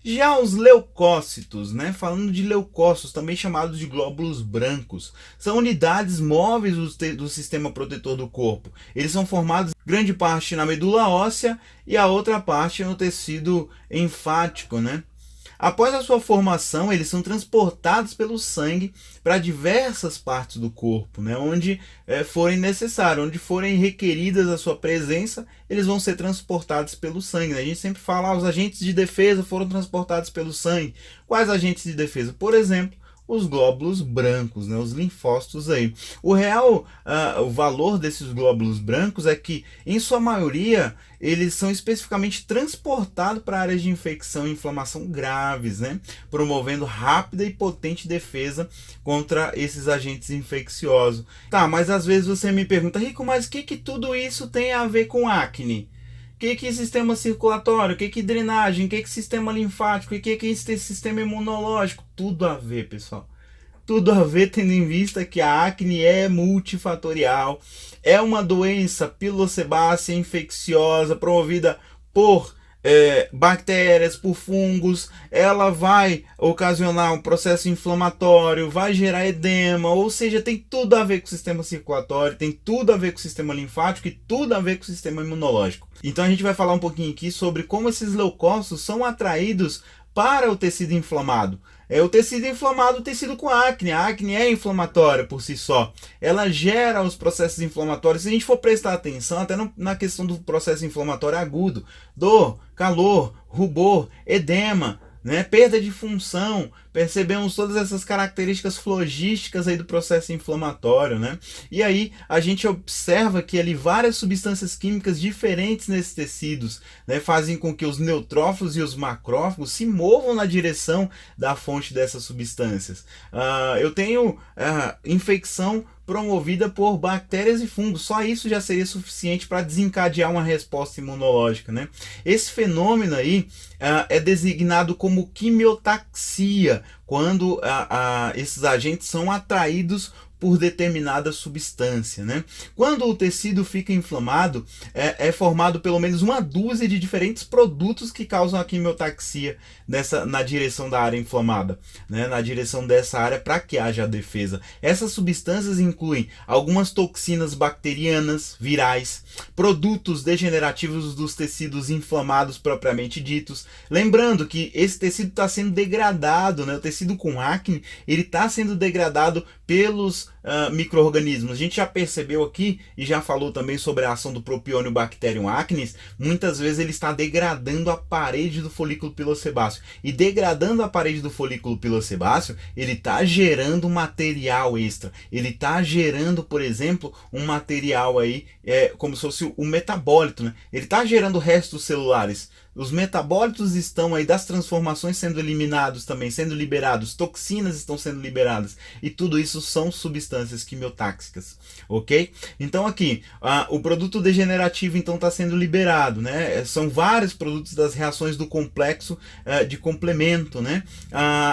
Já os leucócitos, né? Falando de leucócitos, também chamados de glóbulos brancos, são unidades móveis do sistema protetor do corpo. Eles são formados grande parte na medula óssea e a outra parte no tecido linfático, né? Após a sua formação, eles são transportados pelo sangue para diversas partes do corpo, né? Onde forem necessários, onde forem requeridas a sua presença, eles vão ser transportados pelo sangue, né? A gente sempre fala, os agentes de defesa foram transportados pelo sangue. Quais agentes de defesa? Por exemplo, os glóbulos brancos, né, os linfócitos aí. O valor desses glóbulos brancos é que, em sua maioria, eles são especificamente transportados para áreas de infecção e inflamação graves, né, promovendo rápida e potente defesa contra esses agentes infecciosos. Tá, mas às vezes você me pergunta, Rico, mas o que tudo isso tem a ver com acne? Que sistema circulatório, que drenagem, que sistema linfático, que esse sistema imunológico, tudo a ver, pessoal. Tudo a ver, tendo em vista que a acne é multifatorial, é uma doença pilosebácea infecciosa promovida por bactérias, por fungos, ela vai ocasionar um processo inflamatório, vai gerar edema, ou seja, tem tudo a ver com o sistema circulatório, tem tudo a ver com o sistema linfático e tudo a ver com o sistema imunológico. Então a gente vai falar um pouquinho aqui sobre como esses leucócitos são atraídos para o tecido inflamado. O tecido inflamado, o tecido com acne. A acne é inflamatória por si só. Ela gera os processos inflamatórios. Se a gente for prestar atenção até na questão do processo inflamatório agudo, dor, calor, rubor, edema, né, perda de função, percebemos todas essas características flogísticas aí do processo inflamatório, né? E aí a gente observa que ali várias substâncias químicas diferentes nesses tecidos, né, fazem com que os neutrófilos e os macrófagos se movam na direção da fonte dessas substâncias. Eu tenho infecção promovida por bactérias e fungos. Só isso já seria suficiente para desencadear uma resposta imunológica, né? Esse fenômeno aí é designado como quimiotaxia, quando esses agentes são atraídos por determinada substância, né? Quando o tecido fica inflamado, é formado pelo menos uma dúzia de diferentes produtos que causam a quimiotaxia na direção da área inflamada, né? Na direção dessa área para que haja a defesa. Essas substâncias incluem algumas toxinas bacterianas, virais, produtos degenerativos dos tecidos inflamados propriamente ditos. Lembrando que esse tecido está sendo degradado, né? O tecido com acne, ele está sendo degradado pelos micro-organismos. A gente já percebeu aqui e já falou também sobre a ação do Propionibacterium acnes. Muitas vezes ele está degradando a parede do folículo pilosebáceo, e degradando a parede do folículo pilosebáceo, ele está gerando material extra. Ele está gerando, por exemplo, um material aí como se fosse o metabólito, né? Ele está gerando restos celulares. Os metabólitos estão aí das transformações sendo eliminados também, sendo liberados, toxinas estão sendo liberadas, e tudo isso são substâncias quimiotáxicas, ok? Então aqui, o produto degenerativo então está sendo liberado, né? São vários produtos das reações do complexo de complemento, né?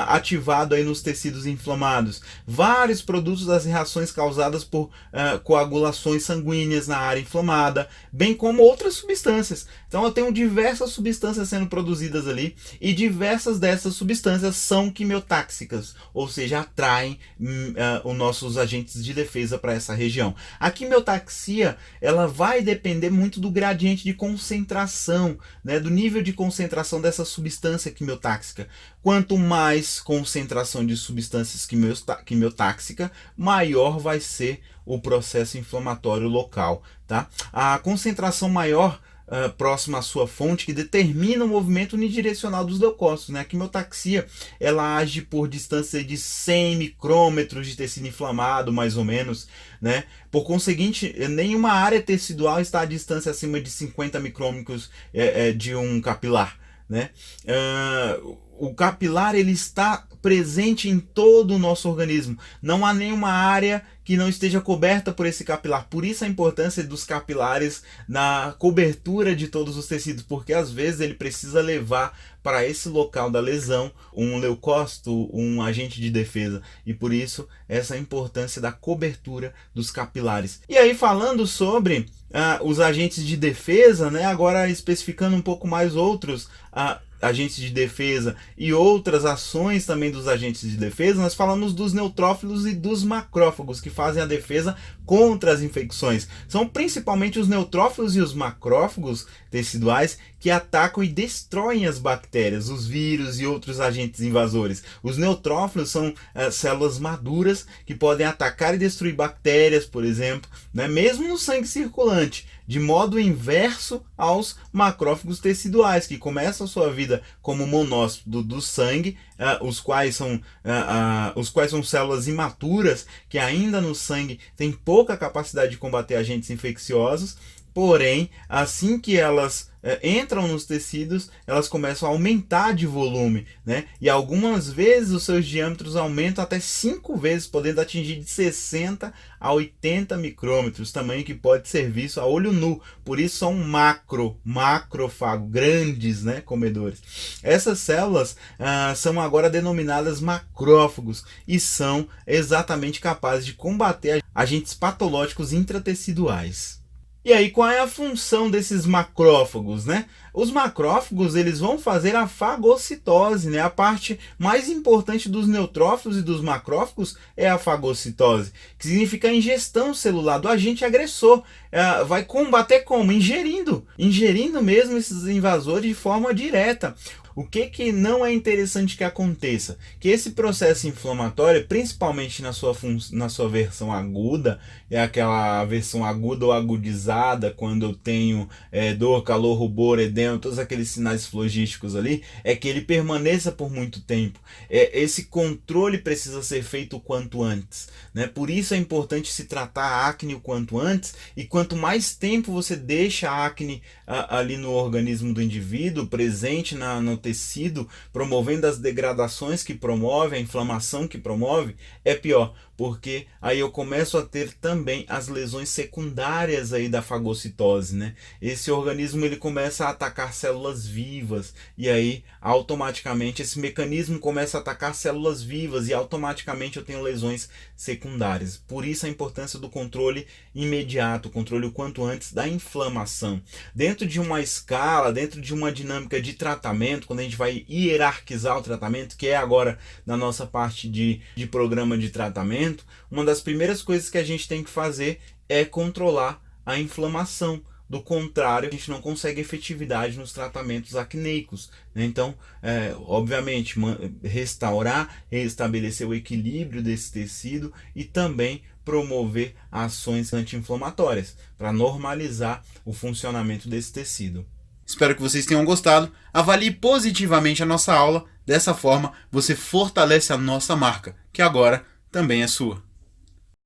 Ativado aí nos tecidos inflamados. Vários produtos das reações causadas por coagulações sanguíneas na área inflamada, bem como outras substâncias. Então eu tenho diversas substâncias sendo produzidas ali, e diversas dessas substâncias são quimiotáxicas, ou seja, atraem os nossos agentes de defesa para essa região. A quimiotaxia, ela vai depender muito do gradiente de concentração, né, do nível de concentração dessa substância quimiotáxica. Quanto mais concentração de substâncias quimiotáxica, maior vai ser o processo inflamatório local, tá? A concentração maior próxima à sua fonte, que determina o movimento unidirecional dos leucócitos, né? A quimiotaxia, ela age por distância de 100 micrômetros de tecido inflamado, mais ou menos, né? Por conseguinte, nenhuma área tecidual está à distância acima de 50 micrômetros de um capilar, né? O capilar, ele está presente em todo o nosso organismo. Não há nenhuma área que não esteja coberta por esse capilar. Por isso a importância dos capilares na cobertura de todos os tecidos, porque às vezes ele precisa levar para esse local da lesão um leucócito, um agente de defesa, e por isso essa importância da cobertura dos capilares. E aí, falando sobre os agentes de defesa, né? Agora especificando um pouco mais outros agentes de defesa e outras ações também dos agentes de defesa, nós falamos dos neutrófilos e dos macrófagos, que fazem a defesa contra as infecções. São principalmente os neutrófilos e os macrófagos teciduais que atacam e destroem as bactérias, os vírus e outros agentes invasores. Os neutrófilos são células maduras que podem atacar e destruir bactérias, por exemplo, né, mesmo no sangue circulante, de modo inverso aos macrófagos teciduais, que começam a sua vida como monócito do sangue, os quais são células imaturas que ainda no sangue têm pouca capacidade de combater agentes infecciosos. Porém, assim que elas entram nos tecidos, elas começam a aumentar de volume, né? E algumas vezes os seus diâmetros aumentam até 5 vezes, podendo atingir de 60 a 80 micrômetros, tamanho que pode ser visto a olho nu. Por isso são macrófagos, grandes, né, comedores. Essas células são agora denominadas macrófagos e são exatamente capazes de combater agentes patológicos intrateciduais. E aí, qual é a função desses macrófagos, né? Os macrófagos, eles vão fazer a fagocitose, né? A parte mais importante dos neutrófilos e dos macrófagos é a fagocitose, que significa a ingestão celular do agente agressor. Vai combater como? Ingerindo mesmo esses invasores de forma direta. O que não é interessante que aconteça? Que esse processo inflamatório, principalmente na sua versão aguda, é aquela versão aguda ou agudizada, quando eu tenho dor, calor, rubor, edema, todos aqueles sinais flogísticos ali, é que ele permaneça por muito tempo. Esse controle precisa ser feito o quanto antes, né? Por isso é importante se tratar a acne o quanto antes, e quanto mais tempo você deixa a acne ali no organismo do indivíduo, presente no tecido, promovendo as degradações que promove, a inflamação que promove, é pior, porque aí eu começo a ter também as lesões secundárias aí da fagocitose, né? Esse organismo ele começa a atacar células vivas, e aí automaticamente esse mecanismo começa a atacar células vivas e automaticamente eu tenho lesões secundárias. Por isso a importância do controle imediato, o controle o quanto antes da inflamação. Dentro de uma escala, dentro de uma dinâmica de tratamento, quando a gente vai hierarquizar o tratamento, que é agora na nossa parte de programa de tratamento, uma das primeiras coisas que a gente tem que fazer é controlar a inflamação. Do contrário, a gente não consegue efetividade nos tratamentos acneicos, né? Então, obviamente, restabelecer o equilíbrio desse tecido e também promover ações anti-inflamatórias para normalizar o funcionamento desse tecido. Espero que vocês tenham gostado. Avalie positivamente a nossa aula. Dessa forma, você fortalece a nossa marca, que agora também é sua.